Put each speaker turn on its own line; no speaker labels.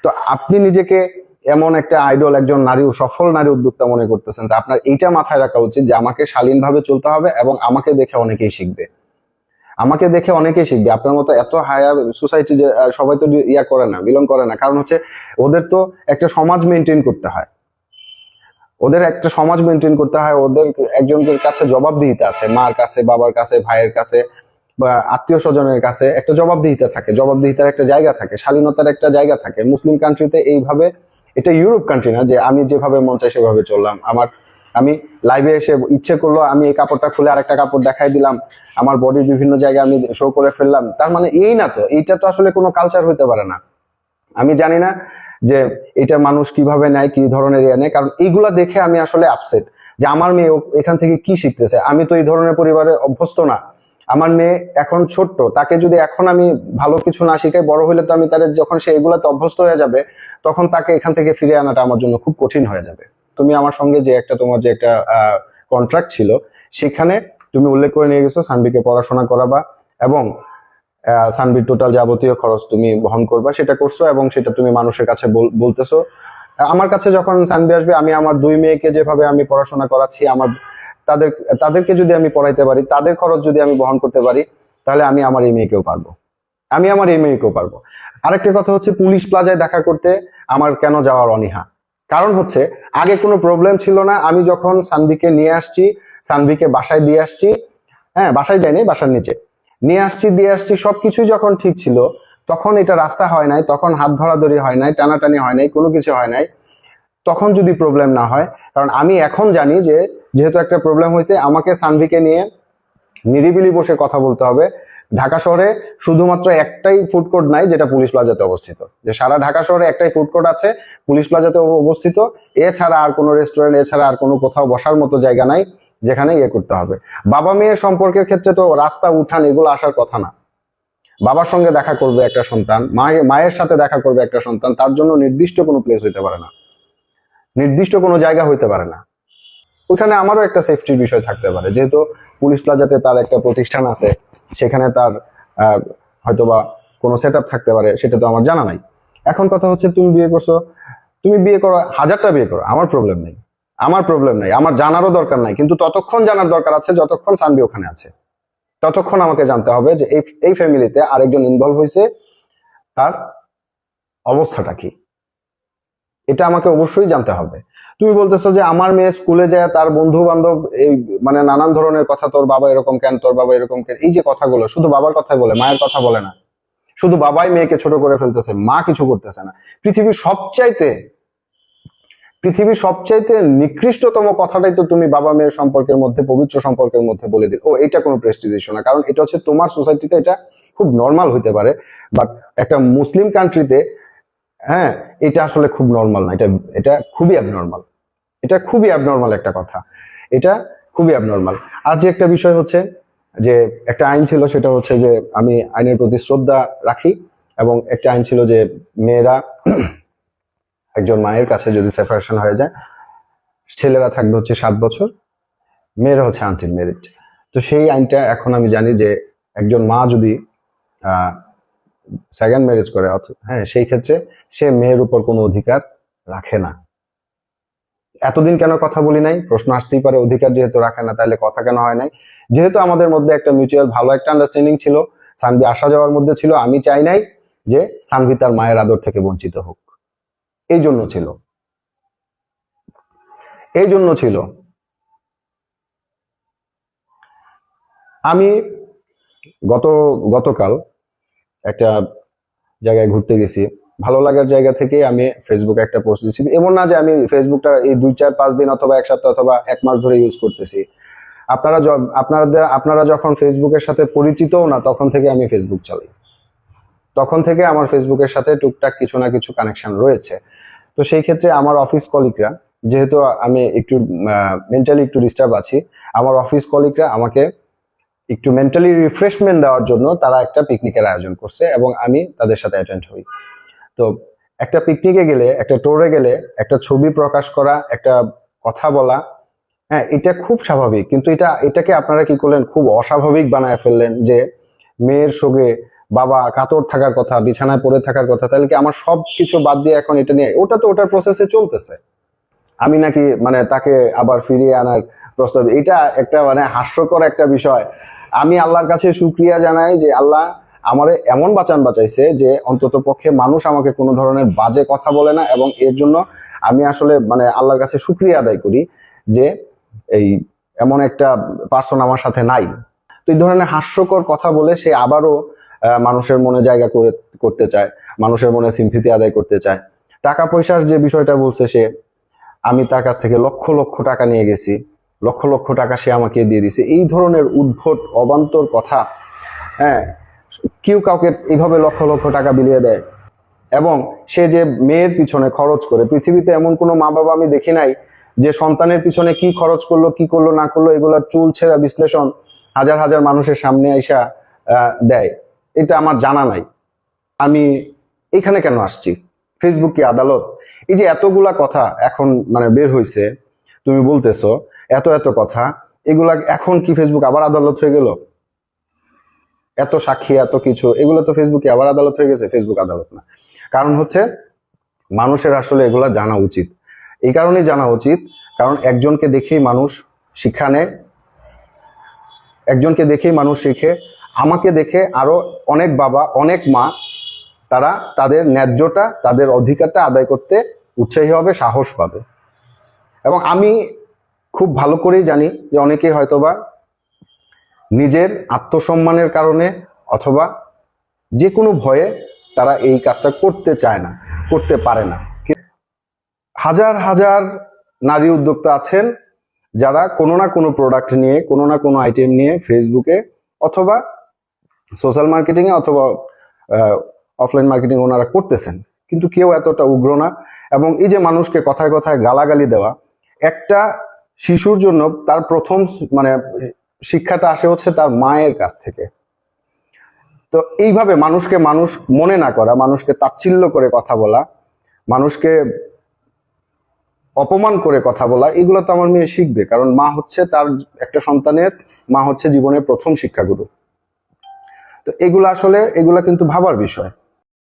তো আপনি নিজেকে এমন একটা আইডল, একজন নারী, সফল নারী উদ্যোক্তা মনে করতেছেন, তো আপনার এইটা মাথায় রাখা উচিত যে আমাকে শালীনভাবে চলতে হবে এবং আমাকে দেখে অনেকেই শিখবে। আমাকে দেখে অনেকেই শিখবে। আপনার মতো এত হায়ার সোসাইটি যে সবাই তো ইয়া করে না, বিলং করে না, কারণ হচ্ছে ওদের তো একটা সমাজ মেনটেন করতে হয়, ওদের একটা সমাজ মেনটেন করতে হয়, ওদের একজনের কাছে জবাবদিহিতা আছে, মার কাছে, বাবার কাছে, ভাইয়ের কাছে বা আত্মীয় স্বজনের কাছে একটা জবাবদিহিতা থাকে, জবাবদিহিতার একটা জায়গা থাকে, শালীনতার একটা জায়গা থাকে। মুসলিম কান্ট্রিতে এইভাবে, এটা ইউরোপ কান্ট্রি না যে আমি যেভাবে মন চাই সেভাবে চললাম। আমি লাইভে এসে ইচ্ছে করলো আমি এই কাপড়টা খুলে আরেকটা কাপড় দেখাই দিলাম, আমার বডির বিভিন্ন জায়গায় আমি শো করে ফেললাম, তার মানে এই না তো, এইটা তো আসলে কোনো কালচার হইতে পারে না। আমি জানি না যে এটা মানুষ কিভাবে নেয়, কি ধরনের ইয়ে নেয়, কারণ এইগুলা দেখে আমি আসলে আপসেট যে আমার মেয়ে এখান থেকে কি শিখতেছে। আমি তো এই ধরনের পরিবারে অভ্যস্ত না। আমার মেয়ে এখন ছোট্ট, তাকে যদি এখন আমি ভালো কিছু না শিখাই, বড় হলে তো আমি তার, যখন সে এগুলাতে অভ্যস্ত হয়ে যাবে তখন তাকে এখান থেকে ফিরে আনাটা আমার জন্য খুব কঠিন হয়ে যাবে। তুমি আমার সঙ্গে যে একটা, তোমার যে একটা কন্ট্রাক্ট ছিল, সেখানে তুমি উল্লেখ করে নিয়ে গেছো সানভিকে পড়াশোনা করাবা এবং সানভির টোটাল যাবতীয় খরচ তুমি বহন করবা, সেটা করছো এবং সেটা তুমি মানুষের কাছে বলতেছো। আমার কাছে যখন সানভি আসবে, আমি আমার দুই মেয়েকে যেভাবে আমি পড়াশোনা করাচ্ছি, তাদের তাদেরকে যদি আমি পড়াইতে পারি, তাদের খরচ যদি আমি বহন করতে পারি, তাহলে আমি আমার এই মেয়েকেও পারবো, আমি আমার এই মেয়েকেও পারবো। আরেকটা কথা হচ্ছে, পুলিশ প্লাজায় দেখা করতে আমার কেন যাওয়ার অনীহা? কারণ হচ্ছে আগে কোনো প্রবলেম ছিল না। আমি যখন সানভিকে নিয়ে আসছি, সানভিকে বাসায় দিয়ে আসছি, হ্যাঁ বাসায় যাইনি, বাসার নিচে নিয়ে আসছি, দিয়ে আসছি, সবকিছুই যখন ঠিক ছিল, তখন এটা রাস্তা হয় নাই, তখন হাত ধরাধরি হয় নাই, টানাটানি হয় নাই, কোনো কিছু হয় নাই, তখন যদি প্রবলেম না হয়। কারণ আমি এখন জানি যে যেহেতু একটা প্রবলেম হয়েছে, আমাকে সানভিকে নিয়ে নিরিবিলি বসে কথা বলতে হবে। ঢাকা শহরে শুধুমাত্র একটাই ফুড কোর্ট নাই যেটা পুলিশ প্লাজাতে অবস্থিত, যে সারা ঢাকা শহরে একটাই ফুড কোর্ট আছে, পুলিশ প্লাজাতে অবস্থিত। এছাড়া আর কোনো রেস্টুরেন্ট, এছাড়া আর কোনো কোথাও বসার মতো জায়গা নাই যেখানে ইয়ে করতে হবে। বাবা মেয়ের সম্পর্কের ক্ষেত্রে তো রাস্তা উঠান এগুলো আসার কথা না। বাবার সঙ্গে দেখা করবে একটা সন্তান, মায়ের সাথে দেখা করবে একটা সন্তান, তার জন্য নির্দিষ্ট কোনো প্লেস হইতে পারে না, নির্দিষ্ট কোনো জায়গা হইতে পারে না। ওইখানে আমারও একটা সেফটির বিষয় থাকতে পারে, যেহেতু পুলিশ প্লাজাতে তার একটা প্রতিষ্ঠান আছে, সেখানে তার হয়তোবা কোনো সেট আপ থাকতে পারে, সেটা তো আমার জানা নাই। এখন কথা হচ্ছে, তুমি বিয়ে করছো, তুমি বিয়ে করো, হাজারটা বিয়ে করো, আমার প্রবলেম নেই, আমার প্রবলেম নেই, আমার জানারও দরকার নাই, কিন্তু ততক্ষণ জানার দরকার আছে যতক্ষণ সানভি ওখানে আছে। ততক্ষণ আমাকে জানতে হবে যে এই ফ্যামিলিতে আরেকজন ইনভলভ হয়েছে, তার অবস্থাটা কি, এটা আমাকে অবশ্যই জানতে হবে। তুমি বলতেছো যে আমার মেয়ে স্কুলে যায়, তার বন্ধু বান্ধব এই মানে নানান ধরনের কথা, তোর বাবা এরকম কেন, তোর বাবা এরকম কেন, এই যে কথাগুলো শুধু বাবার কথা বলে, মায়ের কথা বলে না। শুধু বাবাই মেয়েকে ছোট করে ফেলতেছে, মা কিছু করতেছে না। পৃথিবীর সবচাইতে পৃথিবীর সবচাইতে নিকৃষ্টতম কথাটাই তো তুমি বাবা মেয়ের সম্পর্কের মধ্যে, পবিত্র সম্পর্কের মধ্যে বলে দিল। ও এটা কোনো প্রেস্টিজ ইস্যু না, কারণ এটা হচ্ছে তোমার সোসাইটিতে এটা খুব নর্মাল হইতে পারে, বাট একটা মুসলিম কান্ট্রিতে, হ্যাঁ, এটা আসলে খুব নর্মাল না, এটা এটা খুবই অ্যাবনর্মাল, এটা খুবই অ্যাবনর্মাল একটা কথা, এটা খুবই অ্যাবনর্মাল। আর যে একটা বিষয় হচ্ছে যে একটা আইন ছিল, সেটা হচ্ছে যে আমি আইনের প্রতি শ্রদ্ধা রাখি, এবং একটা আইন ছিল যে মেয়েরা একজন মায়ের কাছে যদি সেপারেশন হয়ে যায়, ছেলেরা থাকবে হচ্ছে 7 বছর, মেয়েরা হচ্ছে আনটিল মেরিড। তো সেই আইনটা এখন আমি জানি যে একজন মা যদি সেকেন্ড ম্যারেজ করে, হ্যাঁ, সেই ক্ষেত্রে সে মেয়ের উপর কোনো অধিকার রাখে না। এতদিন কেন কথা বলি নাই, প্রশ্ন আসতেই পারে, অধিকার যেহেতু রাখে না তাহলে কথা কেন হয় নাই? যেহেতু আমাদের মধ্যে একটা মিউচুয়াল ভালো একটা আন্ডারস্ট্যান্ডিং ছিল, সানভি আসা যাওয়ার মধ্যে ছিল, আমি চাই নাই যে সানভি তার মায়ের আদর থেকে বঞ্চিত হোক। এই জন্য ছিল, এই জন্য ছিল। আমি গতকাল একটা জায়গায় ঘুরতে গেছি, ভালো লাগার জায়গা থেকে আমি ফেসবুকে একটা পোস্ট দিয়েছি। এমন না যে আমি ফেসবুকটা এই 2, 4, 5 দিন অথবা 1 সপ্তাহ অথবা 1 মাস ধরে ইউজ করতেছি। আপনারা যখন ফেসবুকের সাথে পরিচিতও না, তখন থেকে আমি ফেসবুক চালাই, তখন থেকে আমার ফেসবুকের সাথে টুকটাক কিছু না কিছু কানেকশন রয়েছে। তো সেই ক্ষেত্রে আমার অফিস কলিগরা, যেহেতু আমি একটু মেন্টালি একটু ডিস্টার্ব আছি, আমার অফিস কলিগরা আমাকে একটু মেন্টালি রিফ্রেশমেন্ট দেওয়ার জন্য তারা একটা পিকনিকের আয়োজন করছে এবং আমি তাদের সাথে অ্যাটেন্ড হই। তো একটা পিকনিকে গেলে, একটা ট্যুরে গেলে, একটা ছবি প্রকাশ করা, একটা কথা বলা, হ্যাঁ, এটা খুব স্বাভাবিক, কিন্তু এটাকে আপনারা কি করলেন, খুব অস্বাভাবিক বানায় ফেললেন, যে মেয়ের সঙ্গে বাবা কাতর থাকার কথা, বিছানায় পড়ে থাকার কথা, তাহলে কি আমার সব কিছু বাদ দিয়ে এখন এটা নিয়ে, ওটা তো ওটার প্রসেসে চলতেছে, আমি নাকি মানে তাকে আবার ফিরিয়ে আনার প্রস্তাব, এটা একটা মানে হাস্যকর একটা বিষয়। আমি আল্লাহর কাছে শুকরিয়া জানাই যে আল্লাহ আমারে এমন বাঁচাইছে যে অন্তত পক্ষে মানুষ আমাকে কোনো ধরনের বাজে কথা বলে না, এবং এর জন্য আমি আসলে মানে আল্লাহর কাছে শুকরিয়া আদায় করি যে এই এমন একটা পার্সন আমার সাথে নাই। তো এই ধরনের হাস্যকর কথা বলে সে আবারও মানুষের মনে জায়গা করতে চায়, মানুষের মনে সিম্পিতি আদায় করতে চায়। টাকা পয়সার যে বিষয়টা বলছে সে, আমি তার কাছ থেকে লক্ষ লক্ষ টাকা নিয়ে গেছি, লক্ষ লক্ষ টাকা সে আমাকে দিয়ে দিছে, এই ধরনের উদ্ভট অবান্তর কথা। হ্যাঁ, কেউ কাউকে এইভাবে লক্ষ লক্ষ টাকা বিলিয়ে দেয়, এবং সে যে মেয়ের পিছনে খরচ করে, পৃথিবীতে এমন কোনো মা বাবা আমি দেখি নাই যে সন্তানের পিছনে কি খরচ করলো কি করলো না করলো এগুলোর চুল ছেঁড়া বিশ্লেষণ হাজার হাজার মানুষের সামনে আইসা দেয়, এটা আমার জানা নাই। আমি এখানে কেন আসছি? ফেসবুক কি আদালত? এই যে এতগুলা কথা এখন মানে বের হইছে, তুমি বলতেছো এত এত কথা, এগুলা এখন কি ফেসবুক আবার আদালত হয়ে গেল? এত সাক্ষী এত কিছু, এগুলো তো ফেসবুকে আবার আদালত হয়ে গেছে? ফেসবুক আদালত না। কারণ হচ্ছে মানুষের আসলে এগুলা জানা উচিত। এই কারণেই জানা উচিত কারণ একজনকে দেখেই মানুষ শিক্ষা নেয়, একজনকে দেখেই মানুষ শিখে। আমাকে দেখে আরো অনেক বাবা অনেক মা তারা তাদের ন্যায্যটা তাদের অধিকারটা আদায় করতে উৎসাহী হবে, সাহস পাবে। এবং আমি খুব ভালো করেই জানি যে অনেকেই হয়তোবা নিজের আত্মসম্মানের কারণে অথবা যে কোনো ভয়ে তারা এই কাজটা করতে চায় না, করতে পারে না। হাজার হাজার নারী উদ্যোক্তা আছেন যারা কোনো না কোনো প্রোডাক্ট নিয়ে, কোনো না কোনো আইটেম নিয়ে ফেসবুকে অথবা সোশ্যাল মার্কেটিং এ অথবা অফলাইন মার্কেটিং ওনারা করতেছেন, কিন্তু কেউ এতটা উগ্র না। এবং এই যে মানুষকে কথায় কথায় গালাগালি দেওয়া, একটা শিশুর জন্য তার প্রথম মানে শিক্ষাটা আসে হচ্ছে তার মায়ের কাছ থেকে। তো এইভাবে মানুষকে মানুষ মনে না করা, মানুষকে তাচ্ছিল্য করে কথা বলা, মানুষকে অপমান করে কথা বলা, এগুলো তো আমার মেয়ে শিখবে, কারণ মা হচ্ছে তার একটা সন্তানের, মা হচ্ছে জীবনের প্রথম শিক্ষাগুরু। তো এগুলা কিন্তু ভাবার বিষয়।